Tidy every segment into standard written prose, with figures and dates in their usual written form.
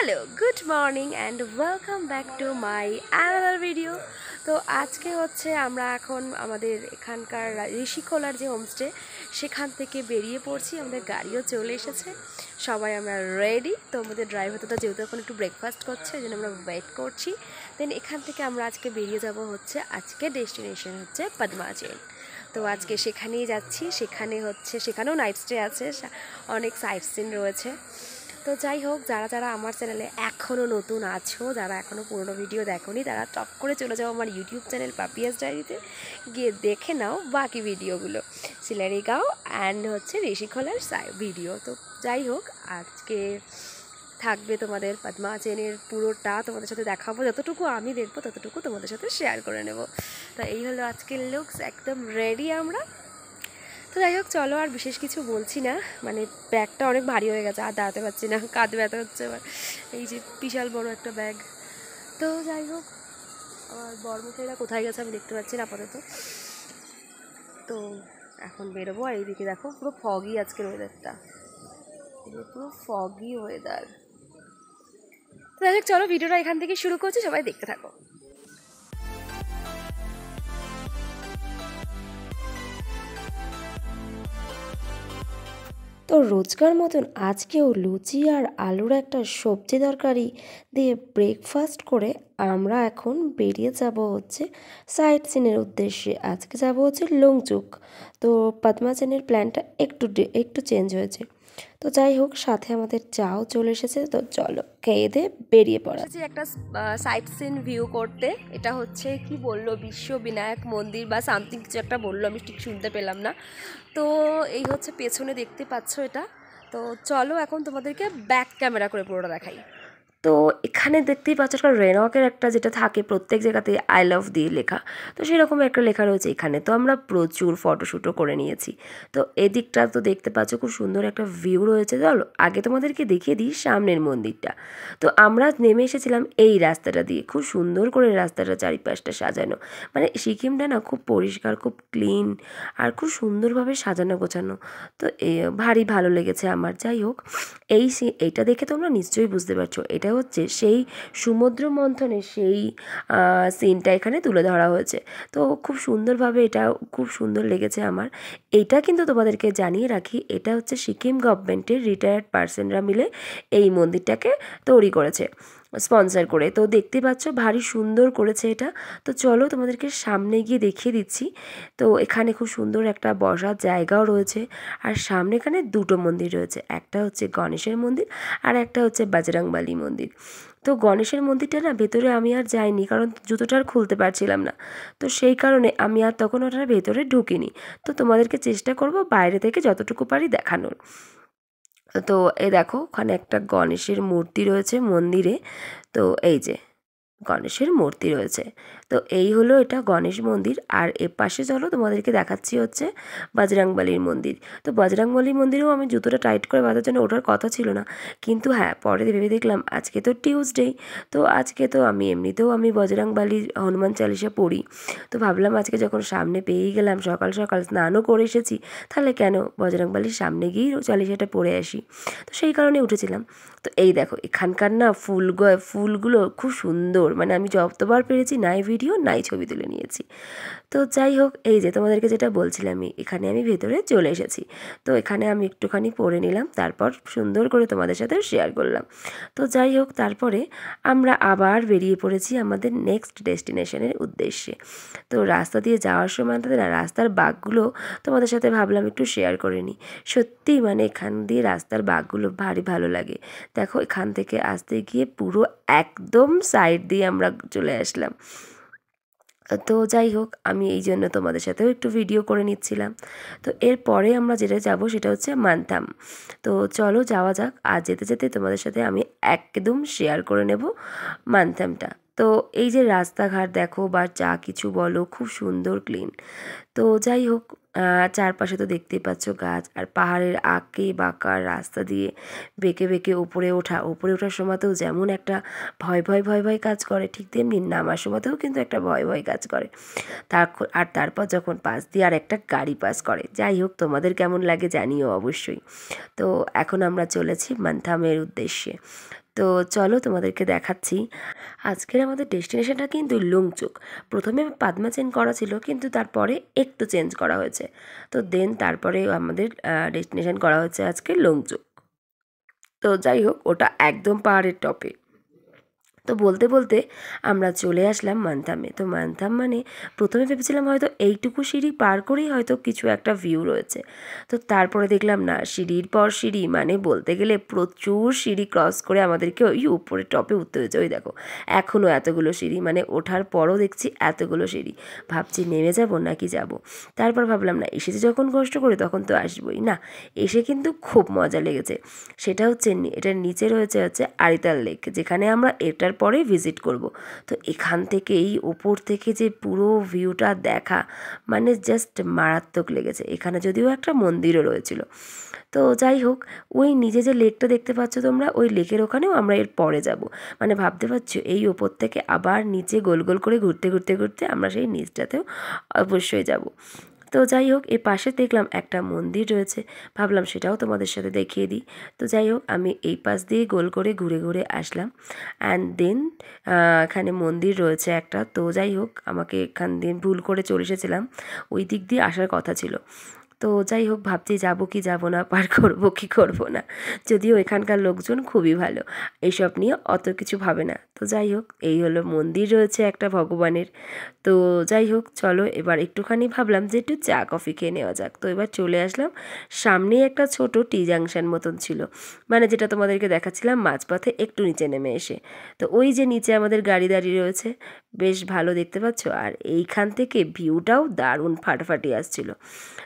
Hello, good morning and welcome back to my another video. তো আজকে হচ্ছে আমরা এখন আমাদের এখানকার ঋষিখোলার যে হোমস্টে সেখান থেকে বেরিয়ে পড়ছি। আমাদের গাড়িও চলে এসেছে, সবাই আমরা রেডি। তো আমাদের ড্রাইভার তো যেহেতু এখন একটু ব্রেকফাস্ট করছে, এই জন্য আমরা ওয়েট করছি। দেন এখান থেকে আমরা আজকে বেরিয়ে যাব হচ্ছে, আজকে ডেস্টিনেশন হচ্ছে পদ্মাচল। তো আজকে সেখানেই যাচ্ছি। সেখানেও নাইট স্টে আছে, অনেক সাইট সিন রয়েছে। তো যাই হোক, যারা যারা আমার চ্যানেলে এখনও নতুন আছো, যারা এখনও পুরোনো ভিডিও দেখোনি, তারা টপ করে চলে যাও আমার ইউটিউব চ্যানেল পাপিয়াস ডায়েরিতে, গিয়ে দেখে নাও বাকি ভিডিওগুলো, সিলারিগাঁও অ্যান্ড হচ্ছে ঋষিখোলার ভিডিও। তো যাই হোক, আজকে থাকবে তোমাদের পদ্মাচলের পুরোটা তোমাদের সাথে দেখাবো, যতটুকু আমি দেখবো ততটুকু তোমাদের সাথে শেয়ার করে নেব। তো এই হলো আজকের লুকস, একদম রেডি আমরা। তো যাই হোক, চলো আর বিশেষ কিছু বলছি না, মানে ব্যাগটা অনেক ভারী হয়ে গেছে, আর দাঁড়াতে পারছি না, কাঁধ ব্যথা হচ্ছে এবার, এই যে বিশাল বড় একটা ব্যাগ। তো যাই হোক, আমার বর্মশাইরা কোথায় গেছে আমি দেখতে পাচ্ছি না আপাতত। তো এখন বেরোবো। আর এইদিকে দেখো, পুরো ফগি আজকের ওয়েদারটা, পুরো ফগি ওয়েদার। তো যাই হোক, চলো ভিডিওটা এখান থেকে শুরু করছি, সবাই দেখতে থাকো। তো রোজকার মতন আজকেও লুচি আর আলুর একটা সবজি তরকারি দিয়ে ব্রেকফাস্ট করে আমরা এখন বেরিয়ে যাব হচ্ছে সাইট সিনের উদ্দেশ্যে। আজকে যাব হচ্ছে লংচুক। তো পদ্মাচলের প্ল্যানটা একটু চেঞ্জ হয়েছে। তো যাই হোক, সাথে আমাদের চাও চলে এসেছে। তো চলো খেয়ে দিয়ে বেরিয়ে পড়া। একটা সাইট সিন ভিউ করতে। এটা হচ্ছে কি বললো, বিশ্ববিনায়ক মন্দির বা সামথিং কিছু একটা বললো, আমি ঠিক শুনতে পেলাম না। তো এই হচ্ছে পেছনে দেখতে পাচ্ছ এটা। তো চলো এখন তোমাদেরকে ব্যাক ক্যামেরা করে পুরোটা দেখাই। তো এখানে দেখতেই পাচ্ছ একটা রেনকের একটা যেটা থাকে প্রত্যেক জায়গাতে আই লাভ দিয়ে লেখা, তো সেরকম একটা লেখা রয়েছে এখানে। তো আমরা প্রচুর ফটোশ্যুটও করে নিয়েছি। তো এদিকটা তো দেখতে পাচ্ছ খুব সুন্দর একটা ভিউ রয়েছে। চলো আগে তোমাদেরকে দেখিয়ে দিই সামনের মন্দিরটা। তো আমরা নেমে এসেছিলাম এই রাস্তাটা দিয়ে, খুব সুন্দর করে রাস্তাটা চারিপাশটা সাজানো, মানে সিকিমটা না খুব পরিষ্কার, খুব ক্লিন আর খুব সুন্দরভাবে সাজানো গোছানো। তো ভারী ভালো লেগেছে আমার। যাই হোক, এইটা দেখে তোমরা নিশ্চয়ই বুঝতে পারছো, এটা হচ্ছে সেই সমুদ্র মন্থনের সেই সিনটা এখানে তুলে ধরা হয়েছে। তো খুব সুন্দরভাবে, এটা খুব সুন্দর লেগেছে আমার। এইটা কিন্তু তোমাদেরকে জানিয়ে রাখি, এটা হচ্ছে সিকিম গভর্নমেন্টের রিটায়ার্ড পার্সনরা মিলে এই মন্দিরটাকে তৈরি করেছে, স্পন্সর করে। তো দেখতে পাচ্ছ ভারী সুন্দর করেছে এটা। তো চলো তোমাদেরকে সামনে গিয়ে দেখিয়ে দিচ্ছি। তো এখানে খুব সুন্দর একটা বসার জায়গাও রয়েছে। আর সামনে এখানে দুটো মন্দির রয়েছে, একটা হচ্ছে গণেশের মন্দির আর একটা হচ্ছে বজরংবলী মন্দির। তো গণেশের মন্দিরটা না ভেতরে আমি আর যাইনি, কারণ জুতোটা আর খুলতে পারছিলাম না। তো সেই কারণে আমি আর তখন ওটার ভেতরে ঢুকিনি। তো তোমাদেরকে চেষ্টা করব বাইরে থেকে যতটুকু পারি দেখানোর। তো এই দেখো, ওখানে একটা গণেশের মূর্তি রয়েছে মন্দিরে। তো এই যে গণেশের মূর্তি রয়েছে। তো এই হলো এটা গণেশ মন্দির। আর এ পাশে চলো তোমাদেরকে দেখাচ্ছি হচ্ছে বজরংবলীর মন্দির। তো বজরংবলীর মন্দিরেও আমি জুতোটা টাইট করে বাঁধার জন্য ওঠার কথা ছিল না, কিন্তু হ্যাঁ পরে ভেবে দেখলাম আজকে তো টিউসডে, তো আজকে তো আমি এমনিতেও বজরংবলীর হনুমান চালিসা পড়ি। তো ভাবলাম আজকে যখন সামনে পেয়েই গেলাম, সকাল সকাল স্নানও করে এসেছি, তাহলে কেন বজরংবলীর সামনে গিয়েই চালিসাটা পড়ে আসি। তো সেই কারণে উঠেছিলাম। তো এই দেখো, এখানকার না ফুলগুলো খুব সুন্দর, মানে আমি যতবার পেরেছি নাই ভিডিও নাই ছবি তুলে নিয়েছি। তো যাই হোক, এই যে তোমাদেরকে যেটা বলছিলাম, এখানে আমি ভেতরে চলে এসেছি। তো এখানে আমি একটুখানি পরে নিলাম, তারপর সুন্দর করে তোমাদের সাথে শেয়ার করলাম। তো যাই হোক, তারপরে আমরা আবার বেরিয়ে পড়েছি আমাদের নেক্সট ডেস্টিনেশনের উদ্দেশ্যে। তো রাস্তা দিয়ে যাওয়ার সময় না রাস্তার বাঁকগুলো তোমাদের সাথে ভাবলাম একটু শেয়ার করে নিই। সত্যি মানে এখান দিয়ে রাস্তার বাঁকগুলো ভারী ভালো লাগে। দেখো, এখান থেকে আসতে গিয়ে পুরো একদম সাইড দিয়ে আমরা চলে আসলাম। তো যাই হোক, আমি এই জন্য তোমাদের সাথেও একটু ভিডিও করে নিচ্ছিলাম। তো এরপরে আমরা যেটা যাব সেটা হচ্ছে মানথাম। তো চলো যাওয়া যাক। আর যেতে যেতে তোমাদের সাথে আমি একদম শেয়ার করে নেব মানথামটা। তো এই যে রাস্তাঘাট দেখো বা যা কিছু বলো, খুব সুন্দর ক্লিন। তো যাই হোক, চারপাশে তো দেখতেই পাচ্ছ গাছ, আর পাহাড়ের আঁকে বাঁকা রাস্তা দিয়ে বেঁকে বেঁকে উপরে ওঠার সময়তেও যেমন একটা ভয় ভয় ভয় ভয় কাজ করে, ঠিক তেমনি নামার সময়তেও কিন্তু একটা ভয় ভয় কাজ করে। তারপর যখন পাশ দিয়ে আর একটা গাড়ি পাস করে। যাই হোক, তোমাদের কেমন লাগে জানিও অবশ্যই। তো এখন আমরা চলেছি মানথামের উদ্দেশ্যে। তো চলো তোমাদেরকে দেখাচ্ছি। আজকের আমাদের ডেস্টিনেশনটা কিন্তু লুংচুক। প্রথমে পাদমাচেন করা ছিল, কিন্তু তারপরে একটু চেঞ্জ করা হয়েছে। তো দেন তারপরে আমাদের ডেস্টিনেশন করা হচ্ছে আজকে লুংচুক। তো যাই হোক, ওটা একদম পাহাড়ের টপে। তো বলতে বলতে আমরা চলে আসলাম মান্থামে। তো মান্থাম মানে প্রথমে ভেবেছিলাম হয়তো এইটুকু সিঁড়ি পার করেই হয়তো কিছু একটা ভিউ রয়েছে। তো তারপরে দেখলাম না, সিঁড়ির পর সিঁড়ি, মানে বলতে গেলে প্রচুর সিঁড়ি ক্রস করে আমাদেরকে ওই উপরে টপে উঠতে হয়েছে। ওই দেখো এখনও এতগুলো সিঁড়ি, মানে ওঠার পরও দেখছি এতগুলো সিঁড়ি। ভাবছি নেমে যাব নাকি যাব। তারপর ভাবলাম না, এসেছি যখন কষ্ট করে তখন তো আসবোই না। এসে কিন্তু খুব মজা লেগেছে। সেটা হচ্ছে এটার নিচে রয়েছে আরিতাল লেক, যেখানে আমরা এটার পরে ভিজিট করব। তো এখান থেকে এই ওপর থেকে যে পুরো ভিউটা দেখা, মানে জাস্ট মারাত্মক লেগেছে। এখানে যদিও একটা মন্দিরও রয়েছিল। তো যাই হোক, ওই নিচে যে লেকটা দেখতে পাচ্ছ তোমরা, ওই লেকের ওখানেও আমরা এর পরে যাব। মানে ভাবতে পারছো, এই ওপর থেকে আবার নিচে গোল গোল করে ঘুরতে ঘুরতে ঘুরতে আমরা সেই নিচটাতেও অবশ্যই যাব। তো যাই হোক, এ পাশে দেখলাম একটা মন্দির রয়েছে, ভাবলাম সেটাও তোমাদের সাথে দেখিয়ে দিই। তো যাই হোক, আমি এই পাশ দিয়ে গোল করে ঘুরে ঘুরে আসলাম। অ্যান্ড দেন এখানে মন্দির রয়েছে একটা। তো যাই হোক, আমাকে এখান দিয়ে ভুল করে চলে এসেছিলাম, ওই দিক দিয়ে আসার কথা ছিল। তো যাই হোক, ভাবছি যাবো কি যাব না, পার করবো কি করব না। যদিও এখানকার লোকজন খুবই ভালো, এইসব নিয়ে অত কিছু ভাবে না। তো যাই হোক, এই হলো মন্দির রয়েছে একটা ভগবানের। তো যাই হোক, চলো এবার একটুখানি ভাবলাম যে একটু চা কফি খেয়ে নেওয়া যাক। তো এবার চলে আসলাম, সামনেই একটা ছোট টি জাংশন মতন ছিল, মানে যেটা তোমাদেরকে দেখাচ্ছিলাম মাঝপথে একটু নিচে নেমে এসে। তো ওই যে নিচে আমাদের গাড়ি দাঁড়িয়ে রয়েছে, বেশ ভালো দেখতে পাচ্ছ, আর এইখান থেকে ভিউটাও দারুণ ফাটাফাটি আসছিল।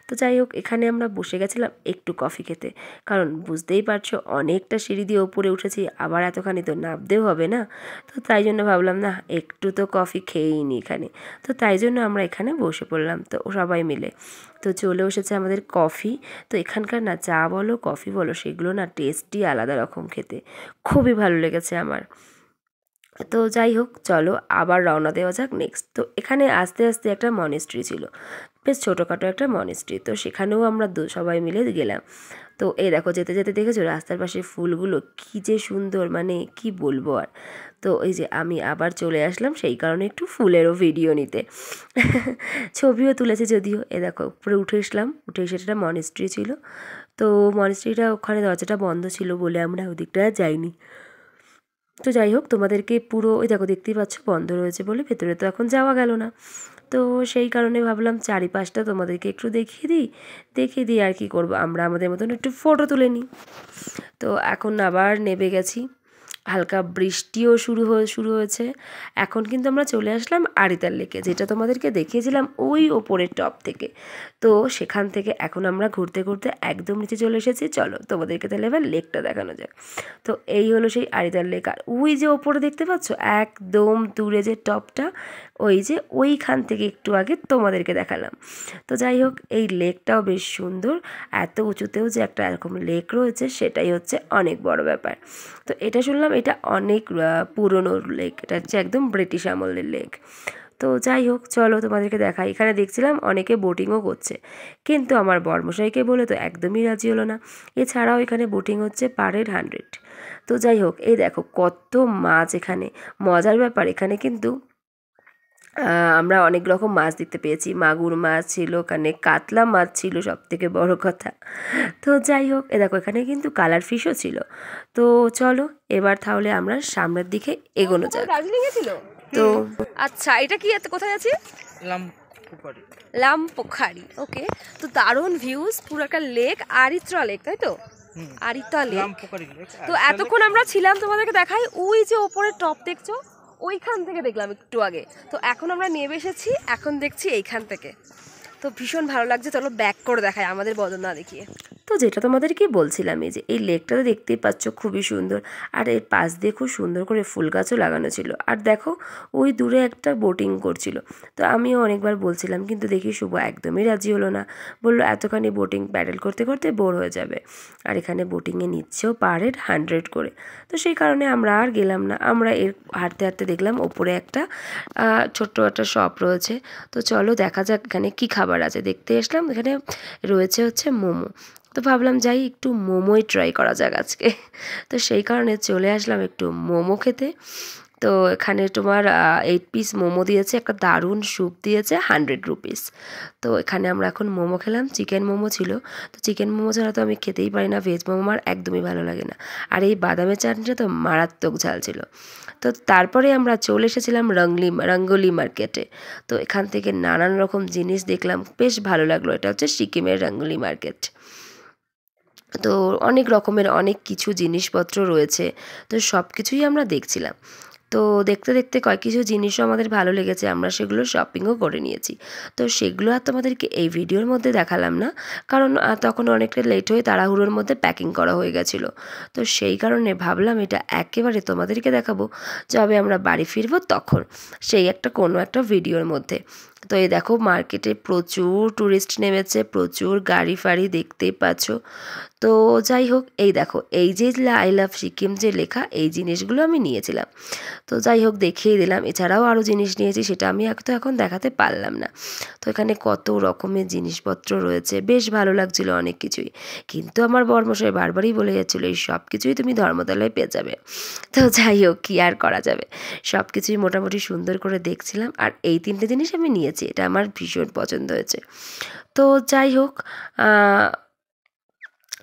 তো যাই হোক, এখানে আমরা বসে গেছিলাম একটু কফি খেতে, কারণ বুঝতেই পারছো অনেকটা সিঁড়ি দিয়ে ওপরে উঠেছি, আবার এতখানি তো নামতেও হবে না। তো তাই জন্য ভাবলাম না, একটু তো কফি খেয়েই নি এখানে। তো তাই জন্য আমরা এখানে বসে পড়লাম, তো সবাই মিলে। তো চলে এসেছে আমাদের কফি। তো এখানকার না চা বলো কফি বলো, সেগুলো না টেস্টই আলাদা রকম খেতে, খুবই ভালো লেগেছে আমার। তো যাই হোক, চলো আবার রওনা দেওয়া যাক নেক্সট। তো এখানে আস্তে আস্তে একটা মনেস্ট্রি ছিল, বেশ ছোটোখাটো একটা মনেস্ট্রি। তো সেখানেও আমরা সবাই মিলে গেলাম। তো এই দেখো, যেতে যেতে দেখেছো রাস্তার পাশে ফুলগুলো কী যে সুন্দর, মানে কি বলবো আর। তো এই যে আমি আবার চলে আসলাম সেই কারণে একটু ফুলেরও ভিডিও নিতে। ছবিও তুলেছে যদিও। এ দেখো, উপরে উঠে এসে একটা মনেস্ট্রি ছিল। তো মনেস্ট্রিটা ওখানে দরজাটা বন্ধ ছিল বলে আমরা ওদিকটা যাইনি। তো যাই হোক, তোমাদেরকে পুরো ওই দেখো দেখতেই পাচ্ছ বন্ধ রয়েছে বলে ভেতরে তো এখন যাওয়া গেল না। তো সেই কারণে ভাবলাম চারিপাশটা তোমাদেরকে একটু দেখিয়ে দিই আর কি করব, আমরা আমাদের মতন একটু ফটো তুলে নিই। তো এখন আবার নেমে গেছি, হালকা বৃষ্টিও শুরু হয়েছে। এখন কিন্তু আমরা চলে আসলাম আরিতাল লেকে, যেটা তোমাদেরকে দেখিয়েছিলাম ওই ওপরের টপ থেকে। তো সেখান থেকে এখন আমরা ঘুরতে ঘুরতে একদম নিচে চলে এসেছি। চলো তোমাদেরকে তাহলে এবার লেকটা দেখানো যাক। তো এই হলো সেই আরিতাল লেক, আর ওই যে ওপরে দেখতে পাচ্ছ একদম দূরে যে টপটা, ওই যে ওইখান থেকে একটু আগে তোমাদেরকে দেখালাম। তো যাই হোক, এই লেকটাও বেশ সুন্দর। এত উঁচুতেও যে একটা এরকম লেক রয়েছে, সেটাই হচ্ছে অনেক বড় ব্যাপার। তো এটা শুনলাম এটা অনেক পুরনো লেক, এটা হচ্ছে একদম ব্রিটিশ আমলের লেক। তো যাই হোক, চলো তোমাদেরকে দেখাই। এখানে দেখছিলাম অনেকে বোটিংও করছে, কিন্তু আমার বরমশাইকে বলে তো একদমই রাজি হলো না। এছাড়াও এখানে বোটিং হচ্ছে পার হেড 100। তো যাই হোক, এই দেখো কত মাছ এখানে। মজার ব্যাপার, এখানে কিন্তু আমরা অনেক রকম মাছ দেখতে পেয়েছি। মাগুর মাছ ছিল, ওখানে কাতলা মাছ ছিল, সবথেকে বড় কথা। তো যাই হোক, দেখো এখানে কিন্তু কালার ফিশও ছিল। তো চলো এবার তাহলে আমরা সামনের দিকে এগোনো যাক। দার্জিলিং গেছিল তো আচ্ছা, এটা কি কোথায় আছে? লামপোখারি, ওকে। তো দারুণ ভিউজ, পুরো একটা লেক, আরিত্রা লেক, তাই তো? আরিতা লেক। তো এতক্ষণ আমরা ছিলাম, তোমাদেরকে দেখাই, ওই যে ওপরে টপ দেখছো, ওইখান থেকে দেখলাম একটু আগে। তো এখন আমরা নেমে এসেছি, এখন দেখছি এইখান থেকে। তো ভীষণ ভালো লাগছে, চলো ব্যাক করে দেখাই আমাদের বদল না দেখিয়ে। তো যেটা তোমাদেরকে বলছিলাম, এই যে এই লেকটাতে দেখতেই পাচ্ছ খুবই সুন্দর, আর এর পাশ দিয়ে খুব সুন্দর করে ফুল গাছও লাগানো ছিল। আর দেখো ওই দূরে একটা বোটিং করছিল। তো আমিও অনেকবার বলছিলাম, কিন্তু দেখি শুভ একদমই রাজি হলো না, বললো এতখানি বোটিং প্যাডেল করতে করতে বোর হয়ে যাবে। আর এখানে বোটিংয়ে নিচ্ছেও পার হেড 100 করে। তো সেই কারণে আমরা আর গেলাম না। আমরা এর হাঁটতে হাঁটতে দেখলাম ওপরে একটা ছোট্ট একটা শপ রয়েছে। তো চলো দেখা যাক এখানে কি খাবার আছে। দেখতে আসলাম, এখানে রয়েছে হচ্ছে মোমো। তো ভাবলাম যাই একটু মোমোই ট্রাই করা যাক আজকে। তো সেই কারণে চলে আসলাম একটু মোমো খেতে। তো এখানে তোমার 8 পিস মোমো দিয়েছে, একটা দারুণ স্যুপ দিয়েছে 100 রুপিস। তো এখানে আমরা এখন মোমো খেলাম, চিকেন মোমো ছিল। তো চিকেন মোমো ছাড়া তো আমি খেতেই পারি না, ভেজ মোমো আমার একদমই ভালো লাগে না। আর এই বাদামের চাটনিটা তো মারাত্মক ঝাল ছিল। তো তারপরে আমরা চলে এসেছিলাম রঙ্গোলি মার্কেটে। তো এখান থেকে নানান রকম জিনিস দেখলাম, বেশ ভালো লাগলো। এটা হচ্ছে সিকিমের রঙ্গোলি মার্কেট। তো অনেক রকমের অনেক কিছু জিনিসপত্র রয়েছে, তো সব কিছুই আমরা দেখছিলাম। তো দেখতে দেখতে কিছু জিনিসও আমাদের ভালো লেগেছে, আমরা সেগুলো শপিংও করে নিয়েছি। তো সেগুলো আর তোমাদেরকে এই ভিডিওর মধ্যে দেখালাম না, কারণ তখন অনেকটা লেট হয়ে তাড়াহুড়োর মধ্যে প্যাকিং করা হয়ে গেছিলো। তো সেই কারণে ভাবলাম এটা একেবারে তোমাদেরকে দেখাবো যবে আমরা বাড়ি ফিরবো তখন, সেই কোনো একটা ভিডিওর মধ্যে। তো এই দেখো মার্কেটে প্রচুর ট্যুরিস্ট নেমেছে, প্রচুর গাড়ি ফাড়ি দেখতেই পাচ্ছ। তো যাই হোক, এই দেখো এই যে আই লাভ সিকিম যে লেখা, এই জিনিসগুলো আমি নিয়েছিলাম। তো যাই হোক দেখিয়ে দিলাম, এছাড়াও আরও জিনিস নিয়েছি, সেটা আমি এখন দেখাতে পারলাম না। তো এখানে কত রকমের জিনিসপত্র রয়েছে, বেশ ভালো লাগছিল অনেক কিছুই। কিন্তু আমার বরমশাই বারবারই বলে যাচ্ছিলো এই সব কিছুই তুমি ধর্মতলায় পেয়ে যাবে। তো যাই হোক, কী আর করা যাবে, সব কিছুই মোটামুটি সুন্দর করে দেখছিলাম। আর এই 3টে জিনিস আমি নিয়েছি, এটা আমার ভীষণ পছন্দ হয়েছে। তো যাই হোক,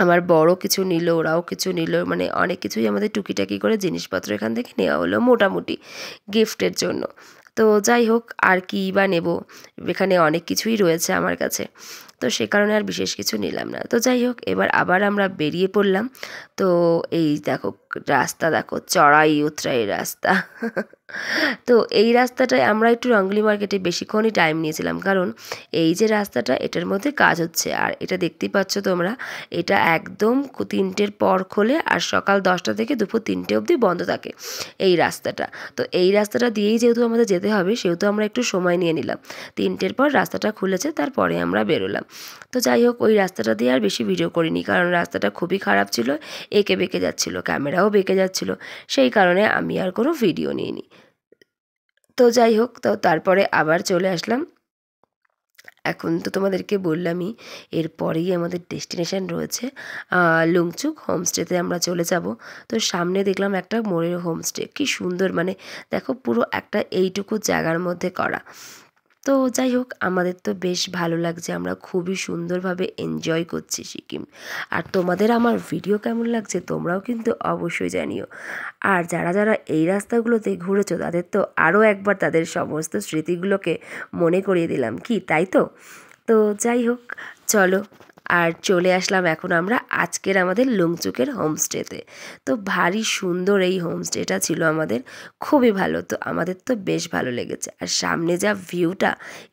আমার বড় কিছু নিল, ওরাও কিছু নিল, মানে অনেক কিছুই আমাদের টুকিটাকি করে জিনিসপত্র এখান থেকে নেওয়া হলো মোটামুটি গিফটের জন্য। তো যাই হোক, আর কী বা নেব, এখানে অনেক কিছুই রয়েছে আমার কাছে, তো সে কারণে আর বিশেষ কিছু নিলাম না। তো যাই হোক, এবার আবার আমরা বেরিয়ে পড়লাম। তো এই দেখো রাস্তা, দেখো চড়াই উতরাই রাস্তা। তো এই রাস্তাটায় আমরা একটু রঙ্গলি মার্কেটে বেশিক্ষণই টাইম নিয়েছিলাম, কারণ এই যে রাস্তাটা, এটার মধ্যে কাজ হচ্ছে। আর এটা দেখতেই পাচ্ছ তোমরা, এটা একদম 3টের পর খোলে আর সকাল 10টা থেকে দুপুর 3টে অবধি বন্ধ থাকে এই রাস্তাটা। তো এই রাস্তাটা দিয়েই যেহেতু আমাদের যেতে হবে, সেহেতু আমরা একটু সময় নিয়ে নিলাম। 3টের পর রাস্তাটা খুলেছে, তারপরে আমরা বেরোলাম। তো যাই হোক, ওই রাস্তাটা দিয়ে আর বেশি ভিডিও করিনি, কারণ রাস্তাটা খুবই খারাপ ছিল, এঁকে বেঁকে যাচ্ছিলো, ক্যামেরাও বেঁকে যাচ্ছিলো, সেই কারণে আমি আর কোনো ভিডিও নিইনি। তো যাই হোক, তো তারপরে আবার চলে আসলাম। এখন তো তোমাদেরকে বললামই, এরপরেই আমাদের ডেস্টিনেশন রয়েছে লুংচুক হোমস্টেতে আমরা চলে যাব। তো সামনে দেখলাম একটা মোড়ের হোমস্টে, কি সুন্দর, মানে দেখো পুরো একটা এইটুকু জায়গার মধ্যে করা। তো যাই হোক, আমাদের তো বেশ ভালো লাগছে, আমরা খুবই সুন্দরভাবে এনজয় করছি সিকিম। আর তোমাদের আমার ভিডিও কেমন লাগছে তোমরাও কিন্তু অবশ্যই জানিও। আর যারা যারা এই রাস্তাগুলোতে ঘুরেছো, তাদের তো আরও একবার তাদের সমস্ত স্মৃতিগুলোকে মনে করিয়ে দিলাম, কি তাই তো? তো যাই হোক, চলো, আর চলে আসলাম এখন আমরা আজকের আমাদের লুংচুকের হোমস্টেতে। তো ভারী সুন্দর এই হোমস্টেটা ছিল আমাদের, খুবই ভালো। তো আমাদের তো বেশ ভালো লেগেছে, আর সামনে যা ভিউটা,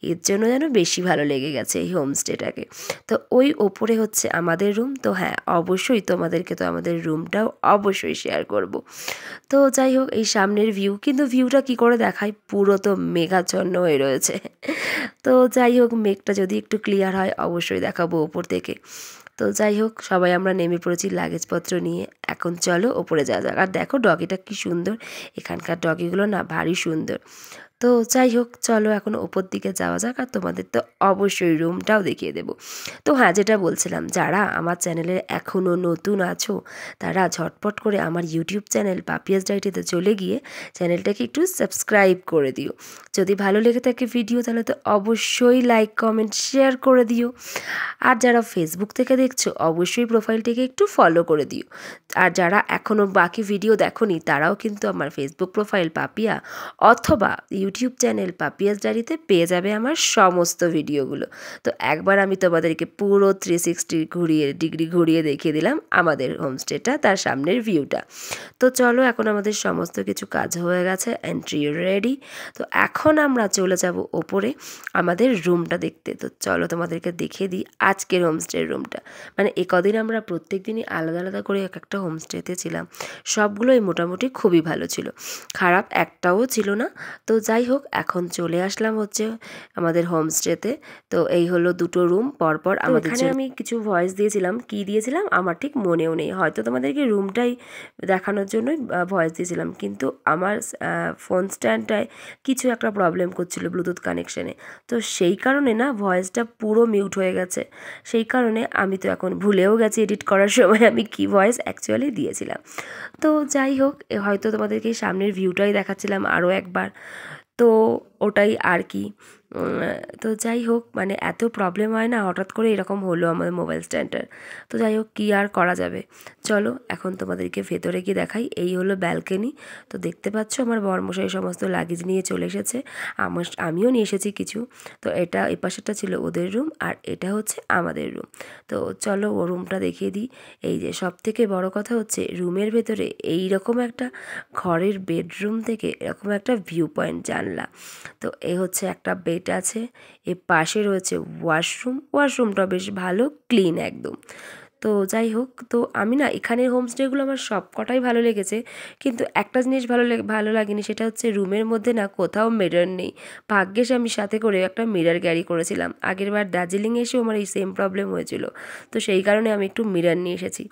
এর জন্য যেন বেশি ভালো লেগে গেছে এই হোমস্টেটাকে। তো ওই ওপরে হচ্ছে আমাদের রুম। তো হ্যাঁ, অবশ্যই তোমাদেরকে তো আমাদের রুমটাও অবশ্যই শেয়ার করব। তো যাই হোক, এই সামনের ভিউ, কিন্তু ভিউটা কি করে দেখায়, পুরো তো মেঘাচ্ছন্ন হয়ে রয়েছে। তো যাই হোক, মেঘটা যদি একটু ক্লিয়ার হয় অবশ্যই দেখাবো ওপর থেকে। তো যাই হোক, সবাই আমরা নেমে পড়েছি লাগেজপত্র নিয়ে, এখন চলো ওপরে যাওয়া যাক। আর দেখো ডগিটা কি সুন্দর, এখানকার ডগিগুলো না ভারী সুন্দর। তো যাই হোক, চলো এখন ওপর দিকে যাওয়া যাক, আর তোমাদের তো অবশ্যই রুমটাও দেখিয়ে দেবো। তো হ্যাঁ, যেটা বলছিলাম, যারা আমার চ্যানেলের এখনও নতুন আছো, তারা ঝটপট করে আমার ইউটিউব চ্যানেল পাপিয়াস ডায়েরিতে চলে গিয়ে চ্যানেলটাকে একটু সাবস্ক্রাইব করে দিও। যদি ভালো লেগে থাকে ভিডিও, তাহলে তো অবশ্যই লাইক কমেন্ট শেয়ার করে দিও। আর যারা ফেসবুক থেকে দেখছো, অবশ্যই প্রোফাইলটিকে একটু ফলো করে দিও। আর যারা এখনও বাকি ভিডিও দেখোনি, তারাও কিন্তু আমার ফেসবুক প্রোফাইল পাপিয়া অথবা ইউটিউব চ্যানেল পাপিয়াস ডায়েরিতে পেয়ে যাবে আমার সমস্ত ভিডিওগুলো। তো একবার আমি তোমাদেরকে পুরো 360 ডিগ্রি ঘুরিয়ে দেখিয়ে দিলাম আমাদের হোমস্টেটা, তার সামনের ভিউটা। তো চলো, এখন আমাদের সমস্ত কিছু কাজ হয়ে গেছে, এন্ট্রি রেডি। তো এখন আমরা চলে যাব ওপরে আমাদের রুমটা দেখতে। তো চলো তোমাদেরকে দেখিয়ে দিই আজকের হোমস্টের রুমটা। মানে কদিন আমরা প্রত্যেক দিনই আলাদা আলাদা করে একটা হোমস্টেতে ছিলাম, সবগুলোই মোটামুটি খুবই ভালো ছিল, খারাপ একটাও ছিল না। তো যাই যাই হোক, এখন চলে আসলাম হচ্ছে আমাদের হোমস্টেতে। তো এই হলো দুটো রুম পরপর আমাদের। এখানে আমি কিছু ভয়েস দিয়েছিলাম, কি দিয়েছিলাম আমার ঠিক মনেও নেই, হয়তো তোমাদেরকে রুমটাই দেখানোর জন্যই ভয়েস দিয়েছিলাম, কিন্তু আমার ফোন স্ট্যান্ডটায় কিছু একটা প্রবলেম করছিল ব্লুটুথ কানেকশানে, তো সেই কারণে না ভয়েসটা পুরো মিউট হয়ে গেছে। সেই কারণে আমি তো এখন ভুলেও গেছি এডিট করার সময় আমি কি ভয়েস অ্যাকচুয়ালি দিয়েছিলাম। তো যাই হোক, হয়তো তোমাদেরকে সামনের ভিউটাই দেখাচ্ছিলাম আরও একবার, তো ওটাই আর কি। তো যাই হোক, মানে এত প্রবলেম হয় না, হঠাৎ করে এরকম হলো আমাদের মোবাইল স্ট্যান্ডের। তো যাই হোক, কী আর করা যাবে, চলো এখন তোমাদেরকে ভেতরে গিয়ে দেখাই। এই হলো ব্যালকনি। তো দেখতে পাচ্ছ আমার বরমশাই সমস্ত লাগেজ নিয়ে চলে এসেছে, আমিও নিয়ে এসেছি কিছু। তো এটা এই পাশেটা ছিল ওদের রুম, আর এটা হচ্ছে আমাদের রুম। তো চলো ও রুমটা দেখিয়ে দিই। এই যে সবথেকে বড় কথা হচ্ছে রুমের ভেতরে এই রকম একটা ঘরের বেডরুম থেকে এরকম একটা ভিউ পয়েন্ট জানলা। তো এ হচ্ছে একটা বেড আছে, এর পাশে রয়েছে ওয়াশরুমটা বেশ ভালো ক্লিন একদম। তো যাই হোক, তো আমি না এখানের হোমস্টেগুলো আমার সব কটাই ভালো লেগেছে, কিন্তু একটা জিনিস ভালো লাগেনি, সেটা হচ্ছে রুমের মধ্যে না কোথাও মিরর নেই। ভাগ্যিস আমি সাথে করে একটা মিরর ক্যারি করেছিলাম, আগেরবার দার্জিলিংয়ে এসেও আমার এই সেম প্রবলেম হয়েছিল, তো সেই কারণে আমি একটু মিরর নিয়ে এসেছি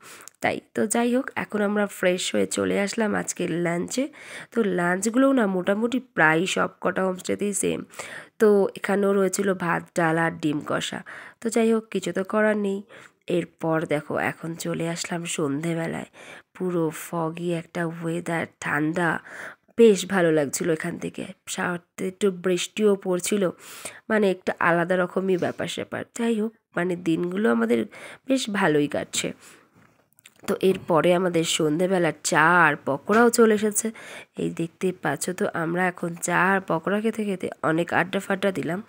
তাই। তো যাই হোক, এখন আমরা ফ্রেশ হয়ে চলে আসলাম আজকের লাঞ্চে। তো লাঞ্চগুলোও না মোটামুটি প্রায় সব কটা হোমস্টেতেই সেম। তো এখানেও রয়েছিল ভাত, ডাল আর ডিম কষা। তো যাই হোক, কিছু তো করার নেই। এরপর দেখো এখন চলে আসলাম সন্ধেবেলায়, পুরো ফগি একটা ওয়েদার, ঠান্ডা, বেশ ভালো লাগছিলো এখান থেকে, সাথে একটু বৃষ্টিও পড়ছিল, মানে একটা আলাদা রকমই ব্যাপার স্যাপার। যাই হোক, মানে দিনগুলো আমাদের বেশ ভালোই কাটছে। তো এরপরে আমাদের সন্ধেবেলা চা আর পকোড়াও চলে এসেছে, এই দেখতেই পাচ্ছ। তো আমরা এখন চা আর পকোড়া খেতে খেতে অনেক আড্ডা ফাড্ডা দিলাম।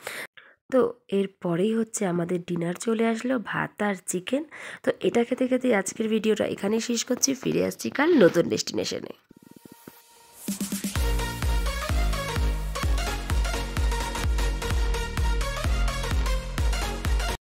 তো এরপরেই হচ্ছে আমাদের ডিনার চলে আসলো, ভাত আর চিকেন। তো এটা খেতে খেতে আজকের ভিডিওটা এখানেই শেষ করছি, ফিরে আসছি কাল নতুন ডেস্টিনেশনে।